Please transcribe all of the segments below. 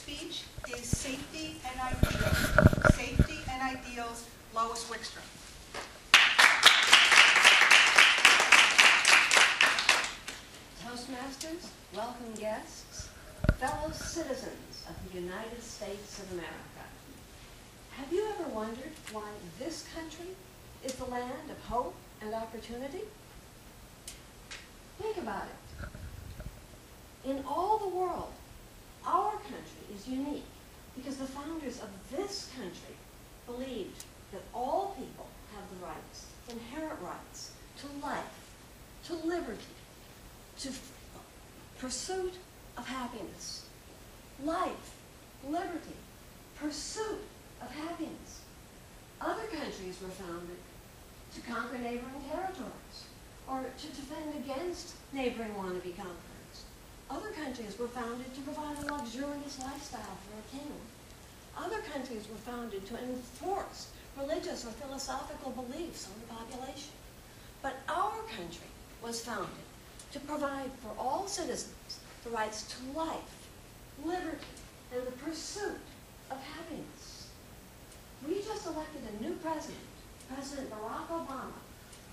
speech is Safety and Ideals. Safety and Ideals, Lois Wickstrom. Toastmasters, welcome guests, fellow citizens of the United States of America. Have you ever wondered why this country is the land of hope and opportunity? Think about it. In all the world, our country is unique because the founders of this country believed that all people have the rights, inherent rights, to life, to liberty, to pursuit of happiness. Life, liberty, pursuit of happiness. Other countries were founded to conquer neighboring territories or to defend against neighboring wannabe conquerors. Other countries were founded to provide a luxurious lifestyle for a king. Other countries were founded to enforce religious or philosophical beliefs on the population. But our country was founded to provide for all citizens the rights to life, liberty, and the pursuit of happiness. We just elected a new president, President Barack Obama,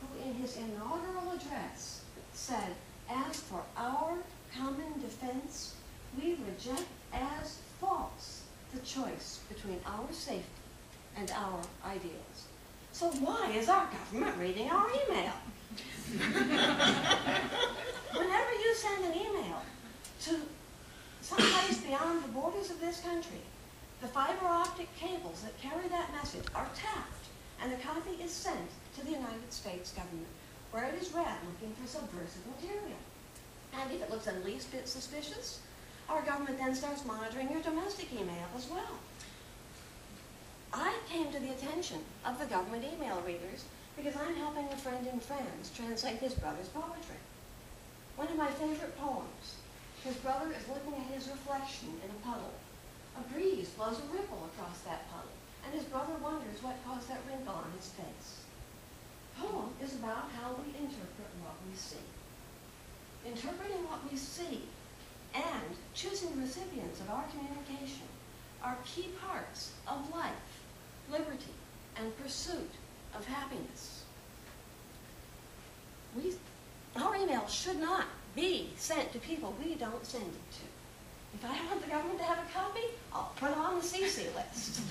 who in his inaugural address said, "As for our common defense, we reject as false the choice between our safety and our ideals." So why is our government reading our email? Whenever you send an email to someplace beyond the borders of this country, the fiber optic cables that carry that message are tapped, and a copy is sent to the United States government, where it is read looking for subversive material. And if it looks the least bit suspicious, our government then starts monitoring your domestic email as well. I came to the attention of the government email readers because I'm helping a friend in France translate his brother's poetry. One of my favorite poems. His brother is looking at his reflection in a puddle. A breeze blows a ripple across that puddle, and his brother wonders what caused that wrinkle on his face. The poem is about how we interpret what we see. Interpreting what we see and choosing recipients of our communication are key parts of life, liberty, and pursuit of happiness. Our email should not be sent to people we don't send it to. If I want the government to have a copy, I'll put it on the CC list.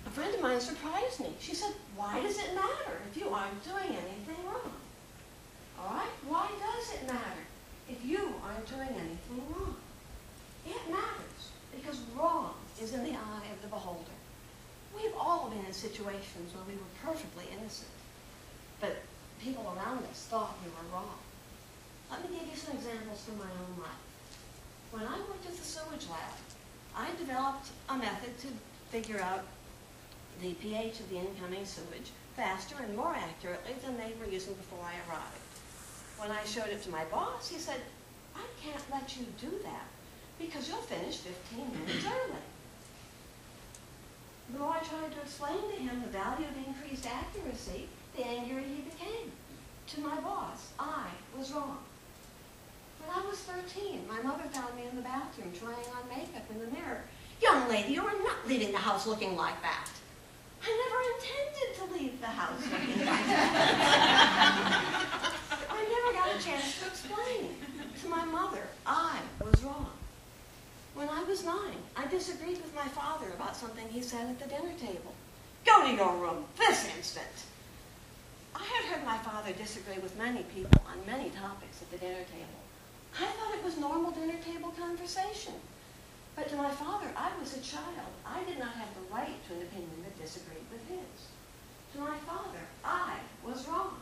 A friend of mine surprised me. She said, "Why does it matter if you aren't doing anything wrong?" All right, why does it matter if you aren't doing anything wrong? It matters because wrong is in the eye of the beholder. We've all been in situations where we were perfectly innocent, but people around us thought we were wrong. Let me give you some examples from my own life. When I worked at the sewage lab, I developed a method to figure out the pH of the incoming sewage faster and more accurately than they were using before I arrived. When I showed it to my boss, he said, "I can't let you do that because you'll finish 15 minutes early." The more I tried to explain to him the value of increased accuracy, the angrier he became. To my boss, I was wrong. When I was 13, my mother found me in the bathroom trying on makeup in the mirror. "Young lady, you are not leaving the house looking like that." I never intended to leave the house looking like that. I never got a chance to explain. To my mother, I was wrong. When I was 9, I disagreed with my father about something he said at the dinner table. "Go to your room this instant." I had heard my father disagree with many people on many topics at the dinner table. I thought it was normal dinner table conversation. But to my father, I was a child. I did not have the right to an opinion that disagreed with his. To my father, I was wrong.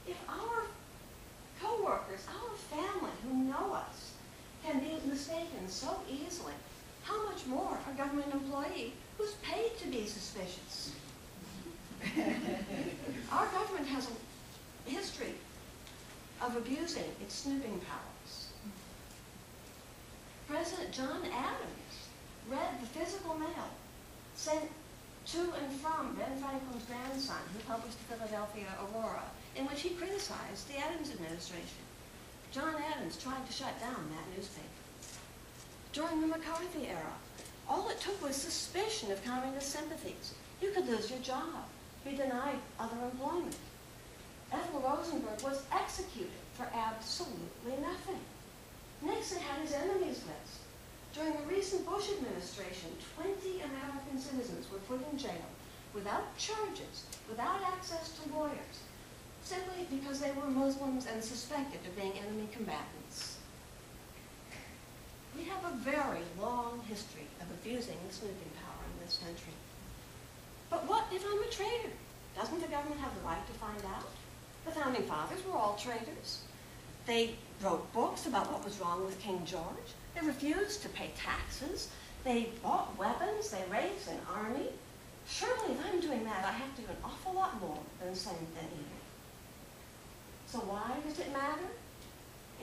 If our co-workers, our family who know us, can be mistaken so easily, how much more a government employee who's paid to be suspicious? Our government has a history of abusing its snooping powers. President John Adams read the physical mail sent to and from Ben Franklin's grandson, who published the Philadelphia Aurora, in which he criticized the Adams administration. John Adams tried to shut down that newspaper. during the McCarthy era. All it took was suspicion of communist sympathies. You could lose your job, be denied other employment. Ethel Rosenberg was executed for absolutely nothing. Nixon had his enemies list. During the recent Bush administration, 20 American citizens were put in jail without charges, without access to lawyers, simply because they were Muslims and suspected of being enemy combatants. We have a very long history of abusing the snooping power in this country. But what if I'm a traitor? Doesn't the government have the right to find out? The Founding Fathers were all traitors. They wrote books about what was wrong with King George. They refused to pay taxes. They bought weapons. They raised an army. Surely if I'm doing that, I have to do an awful lot more than send an email. So why does it matter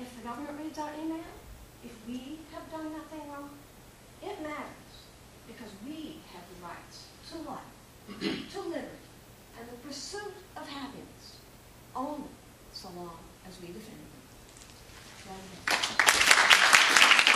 if the government reads our email? If we have done nothing wrong? It matters because we have the rights to life, to liberty, and the pursuit of happiness, only so long as we defend them.